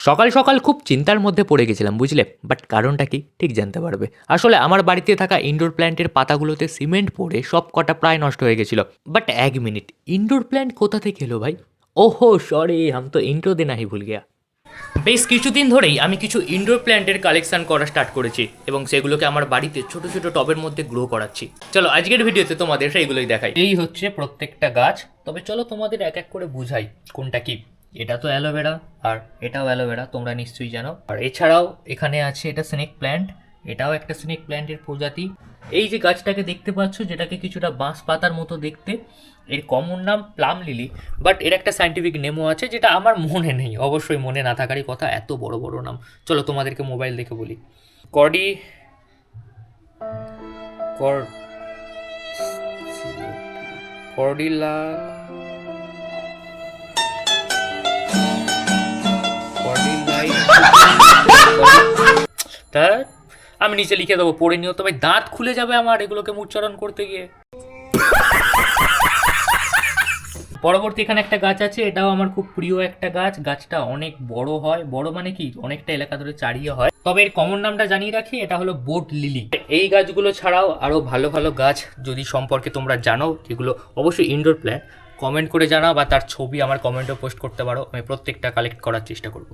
সকাল সকাল খুব চিন্তার মধ্যে পড়ে গেছিলাম বুঝলে, বাট কারণটা কি ঠিক জানতে পারবে। আসলে আমার বাড়িতে থাকা ইনডোর প্ল্যান্টের পাতাগুলোতে সিমেন্ট পড়ে সব কটা প্রায় নষ্ট হয়ে গেছিল। বাট এক মিনিট, ইনডোর প্ল্যান্ট কোথা থেকে এলো ভাই? ওহো সরি, হাম তো ইন্ট্রো দেনা হি ভুল গিয়া। বেশ কিছুদিন ধরেই আমি কিছু ইনডোর প্ল্যান্টের কালেকশন করা স্টার্ট করেছি এবং সেগুলোকে আমার বাড়িতে ছোট ছোট টবের মধ্যে গ্রো করাচ্ছি। চলো আজকের ভিডিওতে তোমাদের সেইগুলোই দেখাই। এই হচ্ছে প্রত্যেকটা গাছ, তবে চলো তোমাদের এক এক করে বুঝাই কোনটা কি। এটা তো অ্যালোভেরা, আর এটাও অ্যালোভেরা, তোমরা নিশ্চয়ই জানো। আর এছাড়াও এখানে আছে এটা স্নেক প্ল্যান্ট, এটাও একটা স্নেক প্ল্যান্টের প্রজাতি। এই যে গাছটাকে দেখতে পাচ্ছ, যেটাকে কিছুটা বাঁশ পাতার মতো দেখতে, এর কমন নাম প্লাম লিলি, বাট এর একটা সায়েন্টিফিক নেমও আছে যেটা আমার মনে নেই, অবশ্যই মনে না থাকারই কথা, এত বড় বড় নাম। চলো তোমাদেরকে মোবাইল দেখে বলি। কর্ডি কর্ডিলা কর্ডিলাই তা আমি নিচে লিখে দেবো, পড়ে নিও, তবে দাঁত খুলে যাবে আমার এগুলোকে উচ্চারণ করতে গিয়ে। পরবর্তী এখানে একটা গাছ আছে, এটাও আমার খুব প্রিয় একটা গাছ। গাছটা অনেক বড় হয়, বড় মানে কি অনেকটা এলাকা ধরে চারিয়ে হয়। তবে এর কমন নামটা জানিয়ে রাখি, এটা হলো বোট লিলি। এই গাছগুলো ছাড়াও আরও ভালো ভালো গাছ যদি সম্পর্কে তোমরা জানো, যেগুলো অবশ্যই ইনডোর প্ল্যান্ট, কমেন্ট করে জানাও, বা তার ছবি আমার কমেন্টে পোস্ট করতে পারো। আমি প্রত্যেকটা কালেক্ট করার চেষ্টা করব।